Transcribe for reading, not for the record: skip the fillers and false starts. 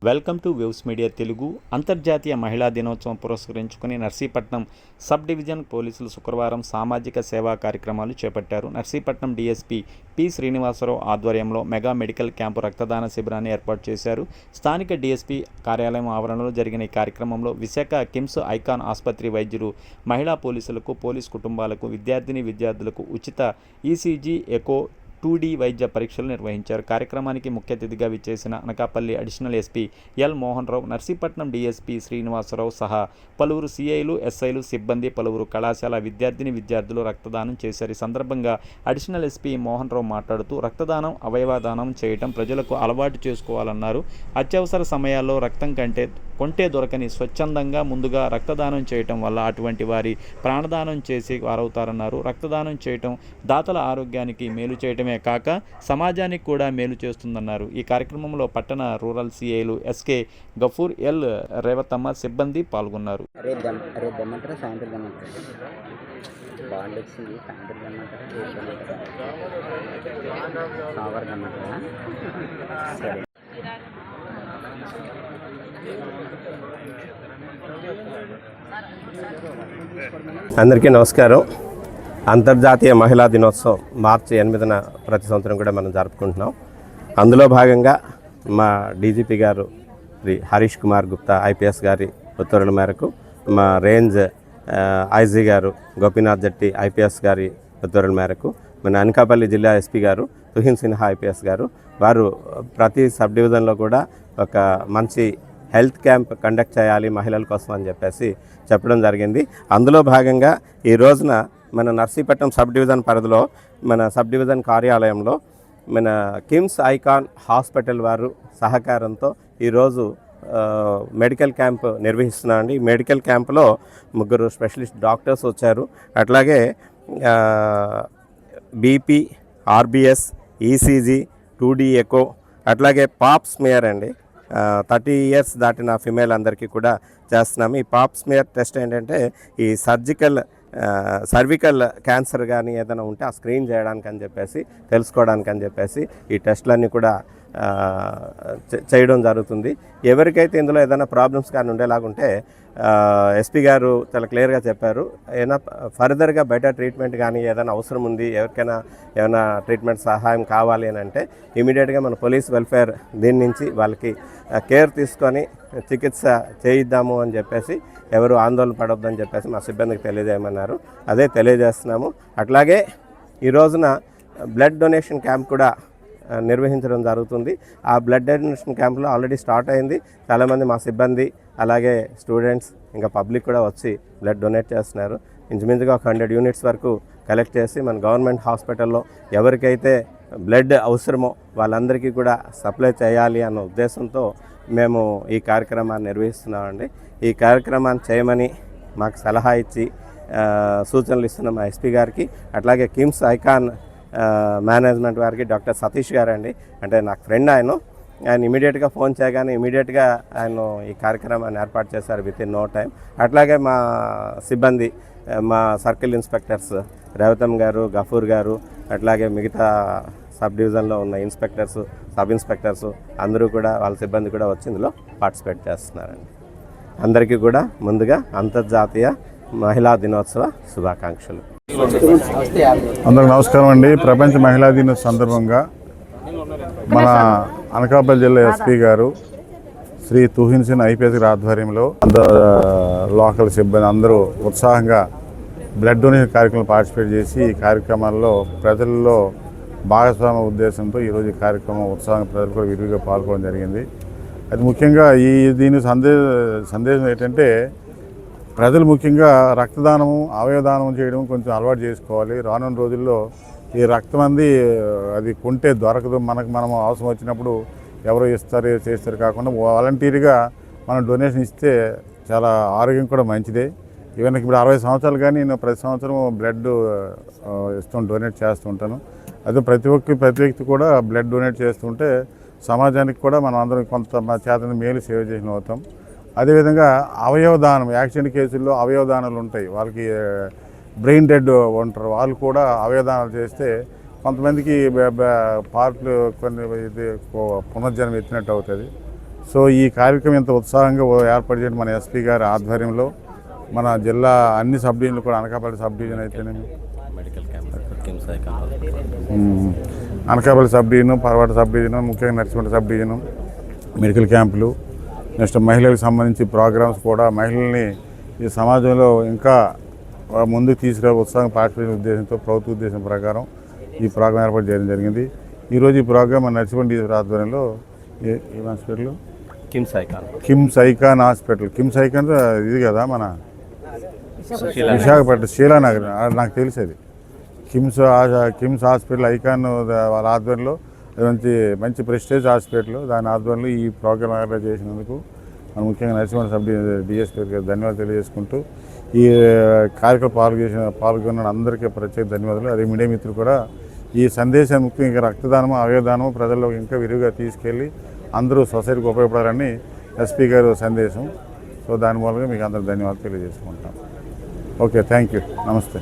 Welcome to waves media Telugu. అంతర్జాతీయ మహిళా దినోత్సవం పురస్కరించుకుని నర్సీపట్నం సబ్ డివిజన్ పోలీసులు శుక్రవారం సామాజిక సేవా కార్యక్రమాలు చేపట్టారు. నర్సీపట్నం డీఎస్పీ పి శ్రీనివాసరావు ఆధ్వర్యంలో మెగా మెడికల్ క్యాంపు రక్తదాన శిబిరాన్ని ఏర్పాటు చేశారు. స్థానిక డీఎస్పీ కార్యాలయం ఆవరణలో జరిగిన ఈ కార్యక్రమంలో విశాఖ కిమ్స్ ఐకాన్ ఆసుపత్రి వైద్యులు మహిళా పోలీసులకు, పోలీసు కుటుంబాలకు, విద్యార్థులకు ఉచిత ఈసీజీ, ఎకో, 2D వైద్య పరీక్షలు నిర్వహించారు. కార్యక్రమానికి ముఖ్య అతిథిగా విచ్చేసిన Anakapalli additional SP L Mohan Rao, Narsipatnam DSP Srinivasarao సహా పలువురు సిఐలు, ఎస్ఐలు, సిబ్బంది, పలువురు కళాశాల విద్యార్థులు రక్తదానం చేశారు. ఈ సందర్భంగా అడిషనల్ ఎస్పీ మోహన్ రావు మాట్లాడుతూ రక్తదానం, అవయవదానం చేయటం ప్రజలకు అలవాటు చేసుకోవాలన్నారు. అత్యవసర సమయాల్లో రక్తం కొంటే దొరకని స్వచ్ఛందంగా ముందుగా రక్తదానం చేయటం వల్ల అటువంటి వారి ప్రాణదానం చేసి వారవుతారన్నారు. రక్తదానం చేయటం దాతల ఆరోగ్యానికి మేలు చేయటమే కాక సమాజానికి కూడా మేలు చేస్తుందన్నారు. ఈ కార్యక్రమంలో పట్టణ రూరల్ సిఐలు ఎస్కే గఫూర్, ఎల్ రేవతమ్మ, సిబ్బంది పాల్గొన్నారు. అందరికీ నమస్కారం. అంతర్జాతీయ మహిళా దినోత్సవం మార్చి 8న ప్రతి సంవత్సరం కూడా మనం జరుపుకుంటున్నాం. అందులో భాగంగా మా డీజీపీ గారు శ్రీ హరీష్ కుమార్ గుప్తా ఐపీఎస్ గారి ఉత్తర్వుల మేరకు, మా రేంజ్ ఐజీ గారు గోపీనాథ్ జట్టి ఐపీఎస్ గారి ఉత్తర్వుల మేరకు, మన అనకాపల్లి జిల్లా ఎస్పీ గారు తుహిన్ సిన్హా ఐపీఎస్ గారు వారు ప్రతి సబ్ డివిజన్లో కూడా ఒక మంచి హెల్త్ క్యాంప్ కండక్ట్ చేయాలి మహిళల కోసం అని చెప్పడం జరిగింది. అందులో భాగంగా ఈ రోజున మన నర్సీపట్నం సబ్ డివిజన్ పరిధిలో మన సబ్ డివిజన్ కార్యాలయంలో మన కిమ్స్ ఐకాన్ హాస్పిటల్ వారు సహకారంతో ఈరోజు మెడికల్ క్యాంప్ నిర్వహిస్తున్నామండి. ఈ మెడికల్ క్యాంపులో 3 స్పెషలిస్ట్ డాక్టర్స్ వచ్చారు. అట్లాగే BP, RBS, ECG, 2D echo, అట్లాగే పాప్ స్మియర్ అండి 30 ఇయర్స్ దాటిన ఫిమేల్ అందరికీ కూడా చేస్తున్నాము. ఈ పాప్ స్మియర్ టెస్ట్ ఏంటంటే ఈ సర్వికల్ క్యాన్సర్ కానీ ఏదైనా ఉంటే ఆ స్క్రీన్ చేయడానికి అని తెలుసుకోవడానికి అని ఈ టెస్టులన్నీ కూడా చేయడం జరుగుతుంది. ఎవరికైతే ఇందులో ఏదైనా ప్రాబ్లమ్స్ కానీ ఉండేలాగుంటే ఎస్పీ గారు చాలా క్లియర్గా చెప్పారు. ఏదైనా ఫర్దర్గా బెటర్ ట్రీట్మెంట్ కానీ ఏదైనా అవసరం ఉంది, ఎవరికైనా ఏమైనా ట్రీట్మెంట్ సహాయం కావాలి అని అంటే ఇమీడియట్గా మన పోలీస్ వెల్ఫేర్ దీని నుంచి వాళ్ళకి కేర్ తీసుకొని చికిత్స చేయిద్దాము అని ఎవరు ఆందోళన పడొద్దని మా సిబ్బందికి తెలియజేయమన్నారు. అదే తెలియజేస్తున్నాము. అట్లాగే ఈ రోజున బ్లడ్ డొనేషన్ క్యాంప్ కూడా నిర్వహించడం జరుగుతుంది. ఆ బ్లడ్ డొనేషన్ క్యాంప్లో ఆల్రెడీ స్టార్ట్ అయింది. చాలామంది మా సిబ్బంది, అలాగే స్టూడెంట్స్, ఇంకా పబ్లిక్ కూడా వచ్చి బ్లడ్ డొనేట్ చేస్తున్నారు. ఇంచుమించుగా 100 యూనిట్స్ వరకు కలెక్ట్ చేసి మన గవర్నమెంట్ హాస్పిటల్లో ఎవరికైతే బ్లడ్ అవసరమో వాళ్ళందరికీ కూడా సప్లై చేయాలి అన్న ఉద్దేశంతో మేము ఈ కార్యక్రమాన్ని నిర్వహిస్తున్నామండి. ఈ కార్యక్రమాన్ని చేయమని మాకు సలహా ఇచ్చి సూచనలు ఇస్తున్న మా ఎస్పీ గారికి, అట్లాగే కిమ్స్ ఐకాన్ మేనేజ్మెంట్ వారికి డాక్టర్ సతీష్ గారు అండి, అంటే నాకు ఫ్రెండ్ ఆయన ఇమీడియట్గా ఫోన్ చేయగానే ఇమీడియట్గా ఆయన ఈ కార్యక్రమాన్ని ఏర్పాటు చేశారు విత్ ఇన్ నో టైం. అట్లాగే మా సిబ్బంది, మా సర్కిల్ ఇన్స్పెక్టర్స్ రేవతమ్ గారు, గఫూర్ గారు, అట్లాగే మిగతా సబ్ డివిజన్లో ఉన్న ఇన్స్పెక్టర్స్, సబ్ ఇన్స్పెక్టర్స్ అందరూ కూడా వాళ్ళ సిబ్బంది కూడా వచ్చి ఇందులో పార్టిసిపేట్ చేస్తున్నారండి. అందరికీ కూడా ముందుగా అంతర్జాతీయ మహిళా దినోత్సవ శుభాకాంక్షలు. అందరికి నమస్కారం అండి. ప్రపంచ మహిళా దినోత్సవ సందర్భంగా మన అనకాపల్లి జిల్లా ఎస్పీ గారు శ్రీ తుహిన్ సిన్హా ఐపీఎస్ గారి ఆధ్వర్యంలో లోకల్ సిబ్బంది అందరూ ఉత్సాహంగా బ్లడ్ డొనేషన్ కార్యక్రమంలో పార్టిసిపేట్ చేసి ఈ కార్యక్రమాల్లో ప్రజల్లో భాగస్వామ్య ఉద్దేశంతో ఈరోజు ఈ కార్యక్రమం ఉత్సాహంగా ప్రజలు కూడా విరివిగా పాల్గొనడం జరిగింది. అది ముఖ్యంగా దీని సందేశం ఏంటంటే ప్రజలు ముఖ్యంగా రక్తదానము, అవయవదానం చేయడం కొంచెం అలవాటు చేసుకోవాలి. రానున్న రోజుల్లో ఈ రక్తం అది కొంటే దొరకదు. మనం అవసరం వచ్చినప్పుడు ఎవరో ఇస్తారు చేస్తారు కాకుండా వాలంటీర్గా మనం డొనేషన్ ఇస్తే చాలా ఆరోగ్యం కూడా మంచిదే. ఈవెన్ ఇప్పుడు 60 సంవత్సరాలు కానీ నేను ప్రతి సంవత్సరం బ్లడ్ డొనేట్ చేస్తుంటాను. అదే ప్రతి వ్యక్తి కూడా బ్లడ్ డొనేట్ చేస్తుంటే సమాజానికి కూడా మనం అందరం కొంత చేత మేలు సేవ చేసిన అవుతాం. అదేవిధంగా అవయవదానం, యాక్సిడెంట్ కేసుల్లో అవయవదానాలు ఉంటాయి, వాళ్ళకి బ్రెయిన్ డెడ్ ఉంటారు, వాళ్ళు కూడా అవయవదానాలు చేస్తే కొంతమందికి పార్ట్లు కొన్ని ఇది పునర్జన్మ ఎత్తినట్టు అవుతుంది. సో ఈ కార్యక్రమం ఇంత ఉత్సాహంగా ఏర్పాటు చేయడం మన ఎస్పీ గారి ఆధ్వర్యంలో మన జిల్లా అన్ని సబ్ డివిజన్లు కూడా, అనకాపల్లి సబ్ డివిజన్ అయితేనేమి, Anakapalli sub division, Paravada sub division, ముఖ్యంగా నర్సిపేట సబ్ డివిజను మెడికల్ క్యాంపులు, నెక్స్ట్ మహిళలకు సంబంధించి ప్రోగ్రామ్స్ కూడా మహిళల్ని ఈ సమాజంలో ఇంకా ముందుకు తీసుకురా ఉత్సాహం పాటించే ఉద్దేశంతో ప్రభుత్వ ఉద్దేశం ప్రకారం ఈ ప్రోగ్రాం ఏర్పాటు చేయడం జరిగింది. ఈరోజు ఈ ప్రోగ్రాం మన నర్సిపేట డివిజన్ ఆధ్వర్యంలో ఏ hospital, KIMS Icon hospital, KIMS Icon ఇది కదా మన విశాఖపట్నం శీలానగర్, నాకు తెలిసేది కిమ్స్ హాస్పిటల్ ఐకాన్ వాళ్ళ ఆధ్వర్యంలో మంచి ప్రెస్టేజ్ హాస్పిటల్, దాని ఆధ్వర్యంలో ఈ ప్రోగ్రాం ఏర్పాటు చేసినందుకు మన ముఖ్యంగా నరసింహ సబ్ డిఎస్పీ గారికి ధన్యవాదాలు తెలియజేసుకుంటూ ఈ కార్యక్రమం పాల్గొన్న అందరికీ ప్రత్యేక ధన్యవాదాలు. అదే మీడియా మిత్రులు కూడా ఈ సందేశం ముఖ్యంగా రక్తదానము, అవయవదానము ప్రజల్లో ఇంకా విరివిగా తీసుకెళ్ళి అందరూ సొసైటీకి ఉపయోగపడాలని ఎస్పీ గారు సందేశం. సో దాని మూలంగా మీకు అందరూ ధన్యవాదాలు తెలియజేసుకుంటాం. ఓకే, థ్యాంక్ యూ, నమస్తే.